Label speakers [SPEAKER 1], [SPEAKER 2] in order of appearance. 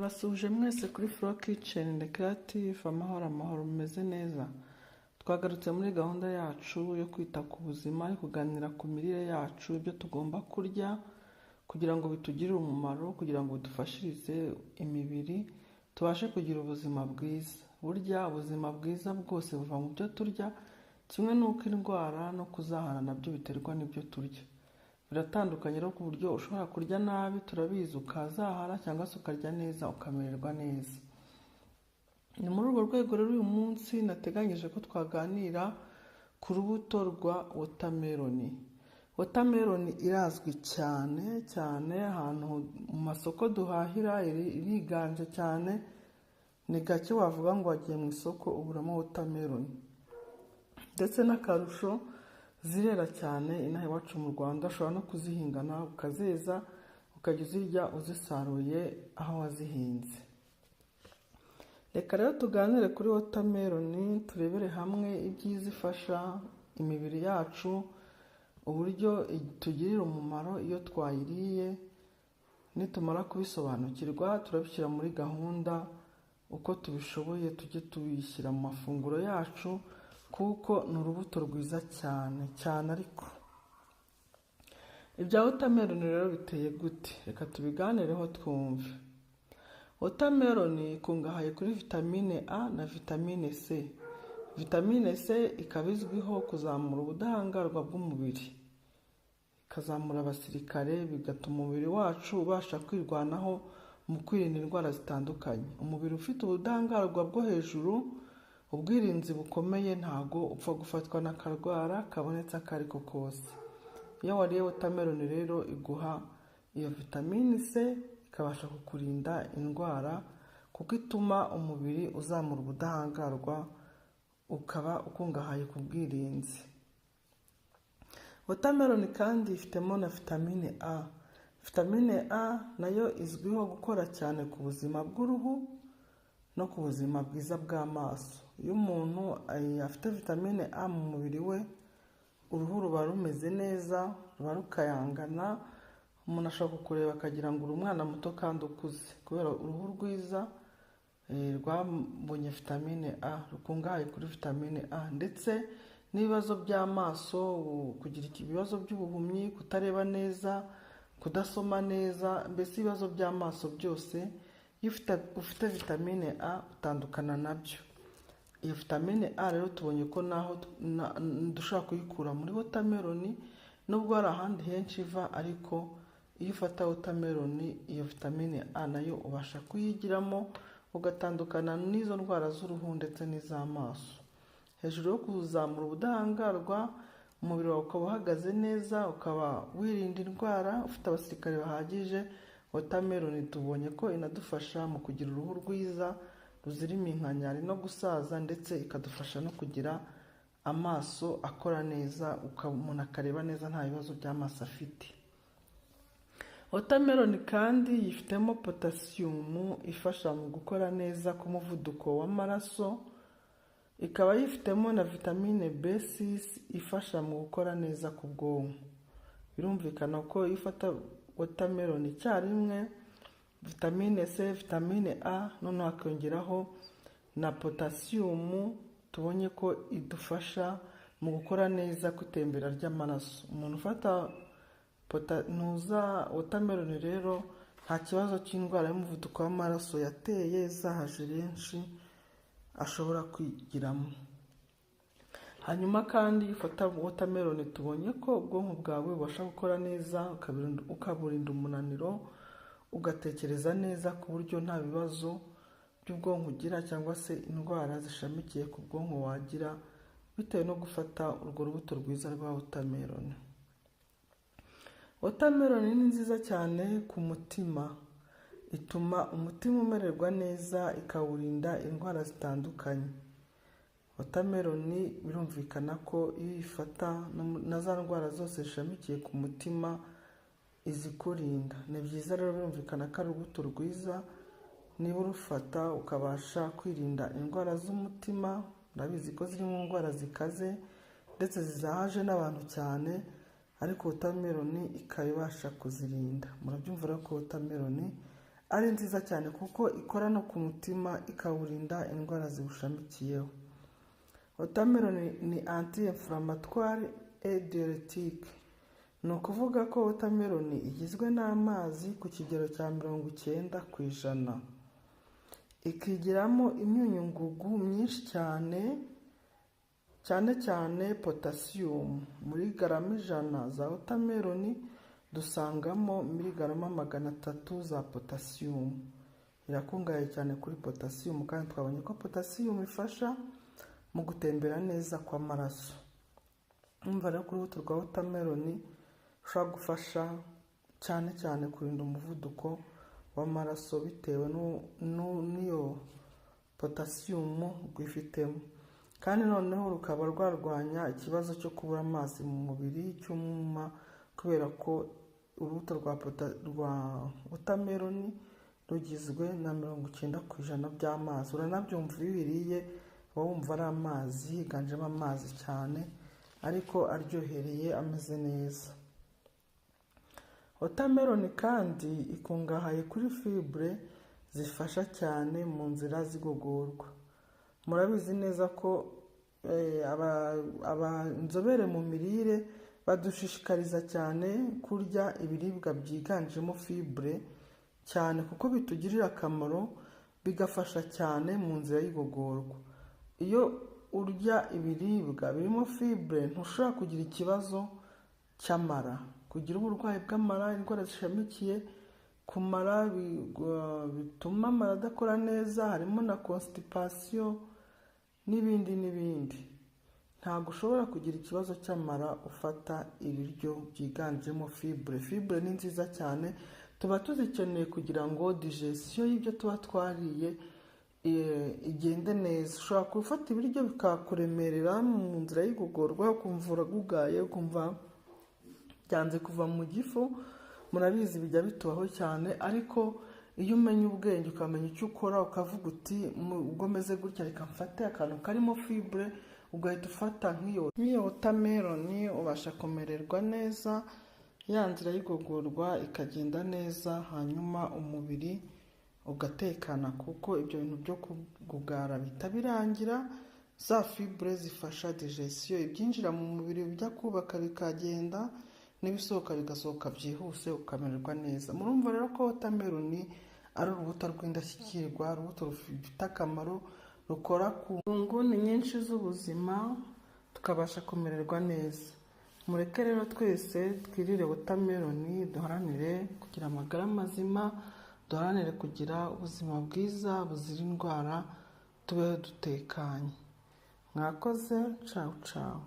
[SPEAKER 1] Basuje mwese kuri Flow Kitchen and Creative, amahoro mumeze neza. Twagarutse muri gahunda yacu yo kwita ku buzima, yo kuganira ku mirire yacu, ibyo tugomba kurya kugira ngo bitugirire umumaro, kugira ngo bidufashirize imibiri, tubashe kugira ubuzima bwiza. Burya ubuzima bwiza bwose buva mu byo turya, kimwe n'uko indwara no kuzahara nabyo biterwa n'ibyo turya. Biratandukanye rero ku buryo ushobora kurya nabi turabizi ukazahara, cyangwa se ukarya neza ukamererwa neza. Ni muri urwo rwego rero uyu munsi nateganyije ko twaganira ku rubuto rwa watermelon. Watermelon irazwi cyane ahantu mu masoko duhahira, iriganje cyane. Ni gake wavuga ngo wagiye mu isoko uburamo watermelon. Ndetse n'akarusho zirera cyane inaha iwacu mu Rwanda, ushobora no kuzihingana ukazeza ukajya uzirya uzisaruye aho wazihinze. Reka rero tuganire kuri watermelon, turebere hamwe ibyiza ifasha imibiri yacu, uburyo tugirira umumaro iyo twayiriye. Nitumara kubisobanukirwa turabishyira muri gahunda uko tubishoboye, tujye tubishyira mu mafunguro yacu, kuko ni urubuto rwiza cyane. Ariko ibya watermelon rero biteye gute? Reka tubiganireho twumve. Watermelon ikungahaye kuri vitamine A na vitamine C. Vitamine C ikaba izwiho kuzamura ubudahangarwa bw'umubiri, ikazamura abasirikare, bigatuma umubiri wacu ubasha kwirwanaho mu kwirinda indwara zitandukanye. Umubiri ufite ubudahangarwa bwo hejuru, ubwirinzi bukomeye, ntago upfa gufatwa n'akarwara kabonetse akariko kose. Iyo wariye watermelon rero iguha iyo vitamine C, ikabasha kukurinda indwara, kuko ituma umubiri uzamura ubudahangarwa, ukaba ukungahaye ku bwirinzi. Watermelon kandi ifitemo na vitamine A. Vitamine A nayo izwiho gukora cyane ku buzima bw'uruhu no ku buzima bwiza bw'amaso. Iyo umuntu afite vitamine A mu mubiri we, uruhu ruba rumeze neza, ruba rukayangana. Umuntu ashobora kukureba akagira ngo uri umwana muto kandi ukuze, kubera uruhu rwiza rwabonye vitamine A, rukungahaye kuri vitamine A. Ndetse n'ibibazo by'amaso, kugira ibibazo by'ubuhumyi, kutareba neza, kudasoma neza, mbese ibibazo by'amaso byose, iyo ufite vitamine A utandukana nabyo. Iyo vitamine A rero tubonye ko naho dushobora kuyikura muri watermelon, nubwo hari ahandi henshi iva, ariko iyo ufata watermelon, iyo vitamine A nayo ubasha kuyigiramo, ugatandukana n'izo ndwara z'uruhu ndetse n'iz'amaso. Hejuru yo kuzamura ubudahangarwa, umubiri wawe ukaba uhagaze neza, ukaba wirinda indwara, ufite abasirikare bahagije. Watermelon tubonye ko inadufasha mu kugira uruhu rwiza ruzira iminkanyari no gusaza, ndetse ikadufasha no kugira amaso akora neza, umuntu akareba neza nta bibazo by'amaso afite. Watermelon kandi yifitemo potassium ifasha mu gukora neza k'umuvuduko w'amaraso, ikaba yifitemo na vitamine B6 ifasha mu gukora neza ku bwonko. Birumvikana ko iyo ufata watermelon icyarimwe, vitamine C, vitamine A, noneho hakongeraho na potassium, tubonye ko idufasha mu gukora neza kw'itembera ry'amaraso. Umuntu ufata watermelon rero nta kibazo cy'indwara y'umuvuduko w'amaraso yateye zahaje benshi ashobora kwigiramo. Hanyuma kandi iyo ufata watermelon tubonye ko ubwonko bwawe bubasha gukora neza, ukaburinda umunaniro, ugatekereza neza ku buryo nta bibazo by'ubwonko ugira, cyangwa se indwara zishamikiye ku bwonko wagira, bitewe no gufata urwo rubuto rwiza rwa watermelon. Watermelon ni nziza cyane ku mutima, ituma umutima umererwa neza, ikawurinda indwara zitandukanye. Watermelon birumvikana ko iyo uyifata na za ndwara zose zishamikiye ku mutima izikurinda. Ni byiza rero, birumvikana ko ari urubuto rwiza. Niba urufata ukabasha kwirinda indwara z'umutima, urabizi ko ziri mu ndwara zikaze ndetse zizahaje n'abantu cyane, ariko watermelon ikaba ibasha kuzirinda. Murabyumva rero ko watermelon ari nziza cyane kuko ikora no ku mutima ikawurinda indwara ziwushamikiyeho. Watermelon ni anti-inflammatoire et diurétique. Ni ukuvuga ko watermelon igizwe n'amazi ku kigero cya 90%. Ikigiramo imyunyungugu myinshi cyane cyane potassium. Muri garama 100 za watermelon dusangamo miligarama 300 za potassium. Irakungahaye cyane kuri potassium, kandi twabonye ko potassium ifasha mu gutembera neza kw'amaraso. Umva rero kuri urubuto rwa watermelon ushobora gufasha cyane kurinda umuvuduko w'amaraso bitewe n'iyo potassium rwifitemo, kandi noneho rukaba rwarwanya ikibazo cyo kubura amazi mu mubiri cy'umwuma, kubera ko urubuto rwa watermelon rugizwe na 90% by'amazi. Uranabyumva iyo ubiriye uba wumva ari amazi, higanjemo amazi cyane, ariko aryohereye ameze neza. Watermelon kandi ikungahaye kuri fibre zifasha cyane mu nzira z'igogorwa. Murabizi neza ko inzobere mu mirire badushishikariza cyane kurya ibiribwa byiganjemo fibre cyane, kuko bitugirira akamaro, bigafasha cyane mu nzira y'igogorwa. Iyo urya ibiribwa birimo fibre ntushobora kugira ikibazo cy'amara, kugira uburwayi bw'amara, indwara zishamikiye ku mara bituma amara adakora neza, harimo na constipation n'ibindi. Ntabwo ushobora kugira ikibazo cy'amara ufata ibiryo byiganjemo fibre. Fibre ni nziza cyane, tuba tuzikeneye kugira ngo digestion y'ibyo tuba twariye igende neza. Ushobora gufata ibiryo bikakuremerera mu nzira y'igogorwa, ukumva uragugaye, ukumva byanze kuva mu gifu. Murabizi bijya bitubaho cyane, ariko iyo umenya ubwenge ukamenya icyo ukora, ukavuga uti ubwo meze gutya reka mfate akantu karimo fibre, ugahita ufata nk'iyo watermelon, ubasha kumererwa neza, ya nzira y'igogorwa ikagenda neza, hanyuma umubiri ugatekana, kuko ibyo bintu byo kugara bihita birangira. Za fibre zifasha digestion, ibyinjira mu mubiri bijya kubaka bikagenda, n'ibisohoka bigasohoka byihuse, ukamererwa neza. Murumva rero ko watermelon ari urubuto rw'indashyikirwa, urubuto rufite akamaro, rukora ku nguni nyinshi z'ubuzima, tukabasha kumererwa neza. Mureke rero twese twirire watermelon, duharanire kugira amagara mazima, duharanire kugira ubuzima bwiza buzira indwara, tubeho dutekanye. Mwakoze, ciao.